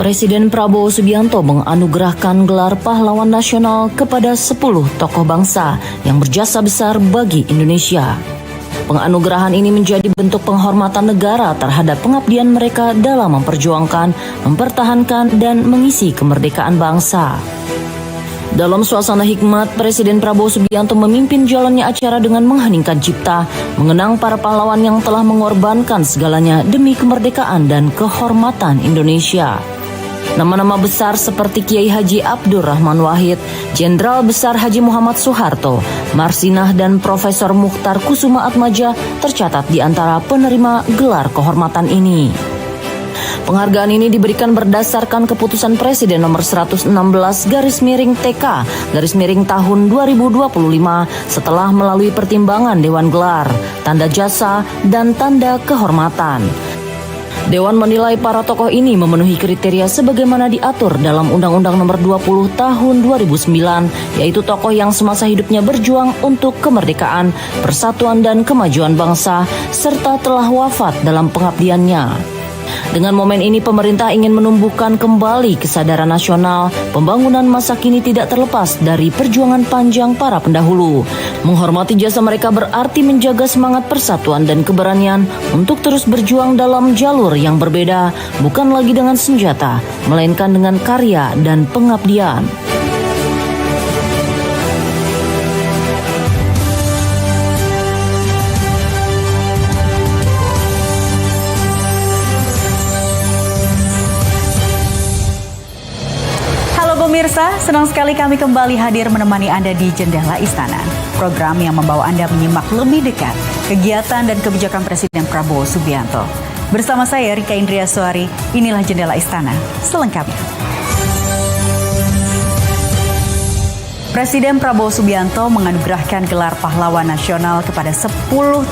Presiden Prabowo Subianto menganugerahkan gelar pahlawan nasional kepada 10 tokoh bangsa yang berjasa besar bagi Indonesia. Penganugerahan ini menjadi bentuk penghormatan negara terhadap pengabdian mereka dalam memperjuangkan, mempertahankan, dan mengisi kemerdekaan bangsa. Dalam suasana hikmat, Presiden Prabowo Subianto memimpin jalannya acara dengan mengheningkan cipta, mengenang para pahlawan yang telah mengorbankan segalanya demi kemerdekaan dan kehormatan Indonesia. Nama-nama besar seperti Kiai Haji Abdurrahman Wahid, Jenderal Besar Haji Muhammad Soeharto, Marsinah, dan Profesor Mukhtar Kusuma Atmaja tercatat di antara penerima gelar kehormatan ini. Penghargaan ini diberikan berdasarkan keputusan Presiden nomor 116/TK tahun 2025 setelah melalui pertimbangan Dewan Gelar, Tanda Jasa, dan Tanda Kehormatan. Dewan menilai para tokoh ini memenuhi kriteria sebagaimana diatur dalam Undang-Undang Nomor 20 Tahun 2009, yaitu tokoh yang semasa hidupnya berjuang untuk kemerdekaan, persatuan, dan kemajuan bangsa, serta telah wafat dalam pengabdiannya. Dengan momen ini, pemerintah ingin menumbuhkan kembali kesadaran nasional. Pembangunan masa kini tidak terlepas dari perjuangan panjang para pendahulu. Menghormati jasa mereka berarti menjaga semangat persatuan dan keberanian untuk terus berjuang dalam jalur yang berbeda, bukan lagi dengan senjata, melainkan dengan karya dan pengabdian. Pemirsa, senang sekali kami kembali hadir menemani Anda di Jendela Istana. Program yang membawa Anda menyimak lebih dekat kegiatan dan kebijakan Presiden Prabowo Subianto. Bersama saya Rika Indriaswari, inilah Jendela Istana selengkapnya. Presiden Prabowo Subianto menganugerahkan gelar pahlawan nasional kepada 10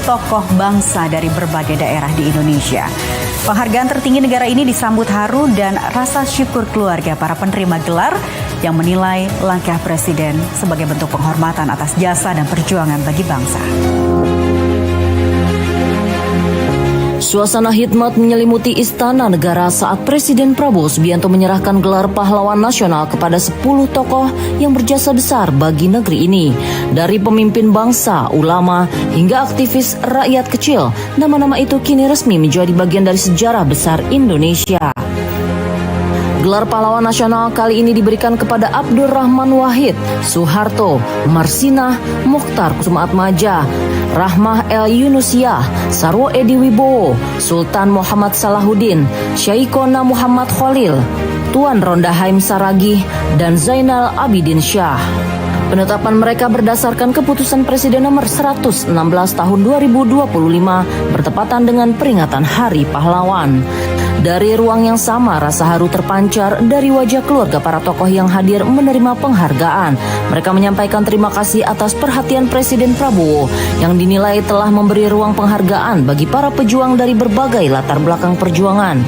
tokoh bangsa dari berbagai daerah di Indonesia. Penghargaan tertinggi negara ini disambut haru dan rasa syukur keluarga para penerima gelar yang menilai langkah Presiden sebagai bentuk penghormatan atas jasa dan perjuangan bagi bangsa. Suasana hikmat menyelimuti Istana Negara saat Presiden Prabowo Subianto menyerahkan gelar pahlawan nasional kepada 10 tokoh yang berjasa besar bagi negeri ini. Dari pemimpin bangsa, ulama, hingga aktivis rakyat kecil, nama-nama itu kini resmi menjadi bagian dari sejarah besar Indonesia. Gelar pahlawan nasional kali ini diberikan kepada Abdurrahman Wahid, Soeharto, Marsinah, Mukhtar Kusuma Atmaja, Rahmah El Yunusiah, Sarwo Edi Wibowo, Sultan Muhammad Salahuddin, Syaikona Muhammad Khalil, Tuan Ronda Haim Saragih, dan Zainal Abidin Syah. Penetapan mereka berdasarkan keputusan Presiden nomor 116 tahun 2025 bertepatan dengan peringatan Hari Pahlawan. Dari ruang yang sama, rasa haru terpancar dari wajah keluarga para tokoh yang hadir menerima penghargaan. Mereka menyampaikan terima kasih atas perhatian Presiden Prabowo yang dinilai telah memberi ruang penghargaan bagi para pejuang dari berbagai latar belakang perjuangan.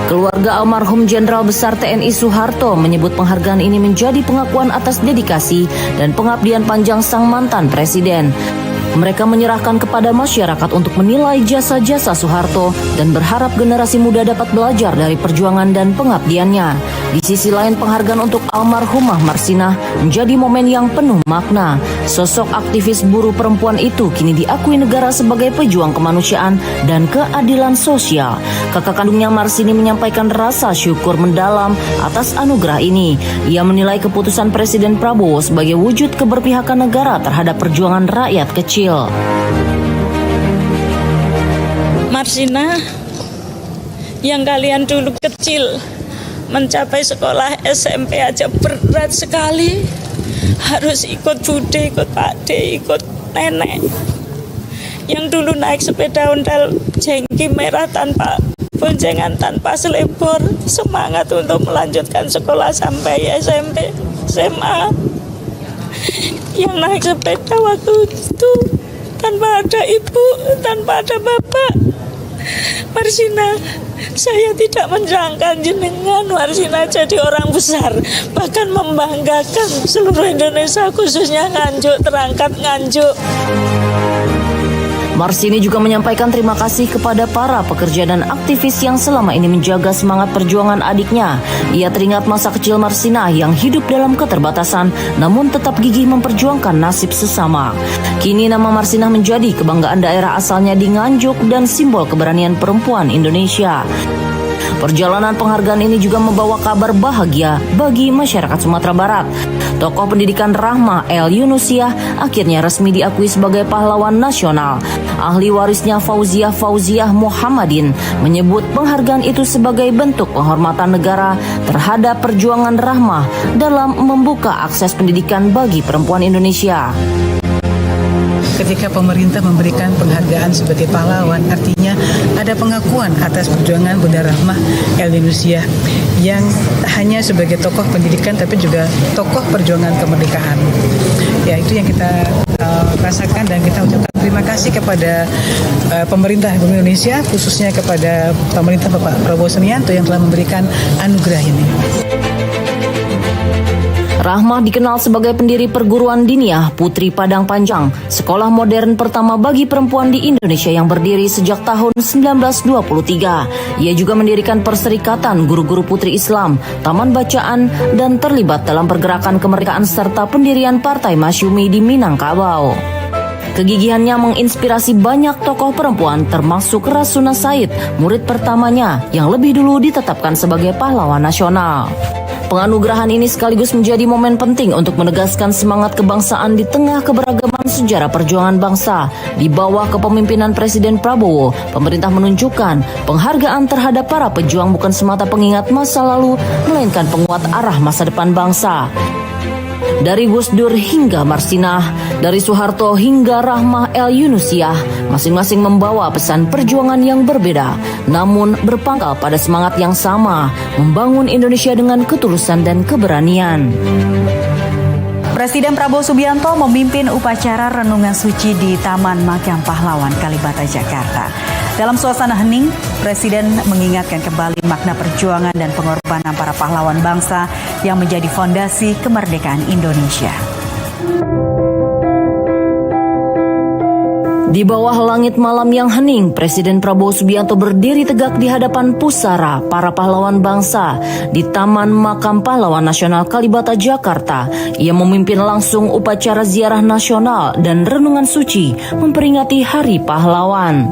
Keluarga almarhum Jenderal Besar TNI Soeharto menyebut penghargaan ini menjadi pengakuan atas dedikasi dan pengabdian panjang sang mantan presiden. Mereka menyerahkan kepada masyarakat untuk menilai jasa-jasa Soeharto dan berharap generasi muda dapat belajar dari perjuangan dan pengabdiannya. Di sisi lain, penghargaan untuk almarhumah Marsinah menjadi momen yang penuh makna. Sosok aktivis buruh perempuan itu kini diakui negara sebagai pejuang kemanusiaan dan keadilan sosial. Kakak kandungnya Marsini menyampaikan rasa syukur mendalam atas anugerah ini. Ia menilai keputusan Presiden Prabowo sebagai wujud keberpihakan negara terhadap perjuangan rakyat kecil. Marsinah, yang kalian dulu kecil mencapai sekolah SMP aja berat sekali, harus ikut bude, ikut pakde, ikut nenek yang dulu naik sepeda ondel jengki merah tanpa boncengan, tanpa selebor, semangat untuk melanjutkan sekolah sampai SMP, SMA. Yang naik sepeda waktu itu tanpa ada ibu, tanpa ada bapak. Marsinah, saya tidak menjangka jenengan Marsinah jadi orang besar, bahkan membanggakan seluruh Indonesia, khususnya Nganjuk, terangkat Nganjuk. Marsini juga menyampaikan terima kasih kepada para pekerja dan aktivis yang selama ini menjaga semangat perjuangan adiknya. Ia teringat masa kecil Marsinah yang hidup dalam keterbatasan namun tetap gigih memperjuangkan nasib sesama. Kini nama Marsinah menjadi kebanggaan daerah asalnya di Nganjuk dan simbol keberanian perempuan Indonesia. Perjalanan penghargaan ini juga membawa kabar bahagia bagi masyarakat Sumatera Barat. Tokoh pendidikan Rahmah El Yunusiah akhirnya resmi diakui sebagai pahlawan nasional. Ahli warisnya Fauziah Muhammadin menyebut penghargaan itu sebagai bentuk penghormatan negara terhadap perjuangan Rahmah dalam membuka akses pendidikan bagi perempuan Indonesia. Ketika pemerintah memberikan penghargaan sebagai pahlawan, artinya ada pengakuan atas perjuangan Bunda Rahmah El Yunusiah yang tak hanya sebagai tokoh pendidikan tapi juga tokoh perjuangan kemerdekaan. Ya, itu yang kita rasakan dan kita ucapkan terima kasih kepada pemerintah Indonesia, khususnya kepada pemerintah Bapak Prabowo Subianto yang telah memberikan anugerah ini. Rahmah dikenal sebagai pendiri perguruan diniyah Putri Padang Panjang, sekolah modern pertama bagi perempuan di Indonesia yang berdiri sejak tahun 1923. Ia juga mendirikan Perserikatan Guru-Guru Putri Islam, Taman Bacaan, dan terlibat dalam pergerakan kemerdekaan serta pendirian Partai Masyumi di Minangkabau. Kegigihannya menginspirasi banyak tokoh perempuan termasuk Rasuna Said, murid pertamanya yang lebih dulu ditetapkan sebagai pahlawan nasional. Penganugerahan ini sekaligus menjadi momen penting untuk menegaskan semangat kebangsaan di tengah keberagaman sejarah perjuangan bangsa. Di bawah kepemimpinan Presiden Prabowo, pemerintah menunjukkan penghargaan terhadap para pejuang bukan semata pengingat masa lalu, melainkan penguat arah masa depan bangsa. Dari Gus Dur hingga Marsinah, dari Soeharto hingga Rahmah El Yunusiah, masing-masing membawa pesan perjuangan yang berbeda, namun berpangkal pada semangat yang sama, membangun Indonesia dengan ketulusan dan keberanian. Presiden Prabowo Subianto memimpin upacara renungan suci di Taman Makam Pahlawan Kalibata, Jakarta. Dalam suasana hening, Presiden mengingatkan kembali makna perjuangan dan pengorbanan para pahlawan bangsa yang menjadi fondasi kemerdekaan Indonesia. Di bawah langit malam yang hening, Presiden Prabowo Subianto berdiri tegak di hadapan pusara para pahlawan bangsa di Taman Makam Pahlawan Nasional Kalibata, Jakarta. Ia memimpin langsung upacara ziarah nasional dan renungan suci memperingati Hari Pahlawan.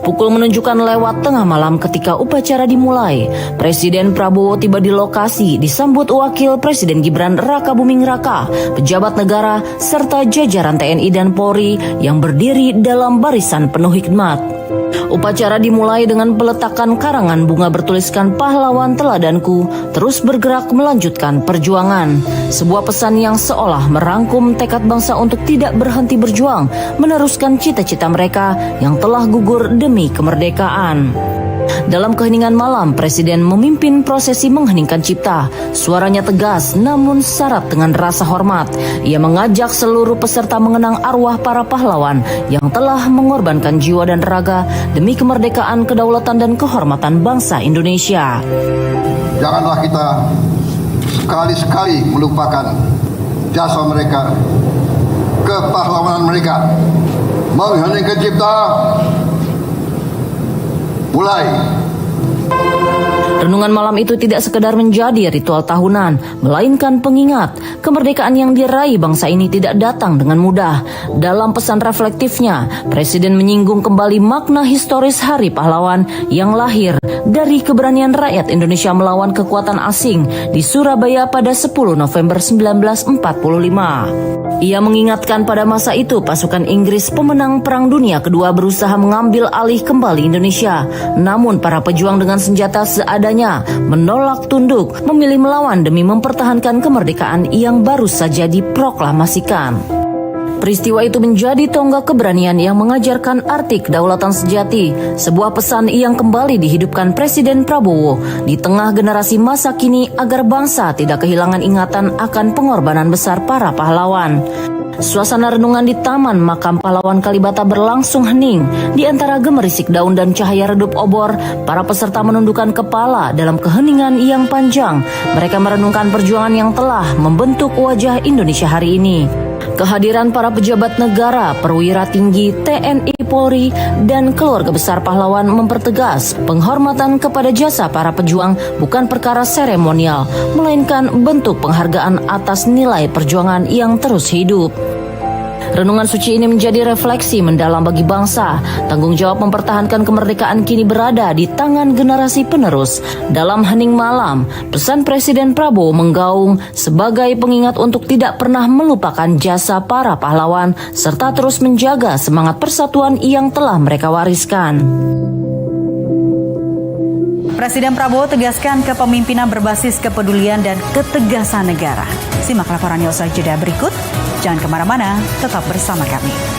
Pukul menunjukkan lewat tengah malam ketika upacara dimulai. Presiden Prabowo tiba di lokasi disambut Wakil Presiden Gibran Rakabuming Raka, pejabat negara, serta jajaran TNI dan Polri yang berdiri dalam barisan penuh hikmat. Upacara dimulai dengan peletakan karangan bunga bertuliskan "Pahlawan Teladanku, terus bergerak melanjutkan perjuangan." Sebuah pesan yang seolah merangkum tekad bangsa untuk tidak berhenti berjuang, meneruskan cita-cita mereka yang telah gugur demi kemerdekaan. Dalam keheningan malam, Presiden memimpin prosesi mengheningkan cipta. Suaranya tegas namun syarat dengan rasa hormat. Ia mengajak seluruh peserta mengenang arwah para pahlawan yang telah mengorbankan jiwa dan raga demi kemerdekaan, kedaulatan, dan kehormatan bangsa Indonesia. Janganlah kita sekali-sekali melupakan jasa mereka, kepahlawanan mereka. Mengheningkan cipta. Mulai. Renungan malam itu tidak sekedar menjadi ritual tahunan, melainkan pengingat kemerdekaan yang diraih bangsa ini tidak datang dengan mudah. Dalam pesan reflektifnya, Presiden menyinggung kembali makna historis Hari Pahlawan yang lahir dari keberanian rakyat Indonesia melawan kekuatan asing di Surabaya pada 10 November 1945. Ia mengingatkan pada masa itu pasukan Inggris pemenang Perang Dunia Kedua berusaha mengambil alih kembali Indonesia. Namun para pejuang dengan senjata seadanya menolak tunduk, memilih melawan demi mempertahankan kemerdekaan yang baru saja diproklamasikan. Peristiwa itu menjadi tonggak keberanian yang mengajarkan arti kedaulatan sejati, sebuah pesan yang kembali dihidupkan Presiden Prabowo di tengah generasi masa kini agar bangsa tidak kehilangan ingatan akan pengorbanan besar para pahlawan. Suasana renungan di Taman Makam Pahlawan Kalibata berlangsung hening. Di antara gemerisik daun dan cahaya redup obor, para peserta menundukkan kepala dalam keheningan yang panjang. Mereka merenungkan perjuangan yang telah membentuk wajah Indonesia hari ini. Kehadiran para pejabat negara, perwira tinggi TNI Polri, dan keluarga besar pahlawan mempertegas penghormatan kepada jasa para pejuang bukan perkara seremonial, melainkan bentuk penghargaan atas nilai perjuangan yang terus hidup. Renungan suci ini menjadi refleksi mendalam bagi bangsa. Tanggung jawab mempertahankan kemerdekaan kini berada di tangan generasi penerus. Dalam hening malam, pesan Presiden Prabowo menggaung sebagai pengingat untuk tidak pernah melupakan jasa para pahlawan serta terus menjaga semangat persatuan yang telah mereka wariskan. Presiden Prabowo tegaskan kepemimpinan berbasis kepedulian dan ketegasan negara. Simak laporannya usai jeda berikut. Jangan kemana-mana, tetap bersama kami.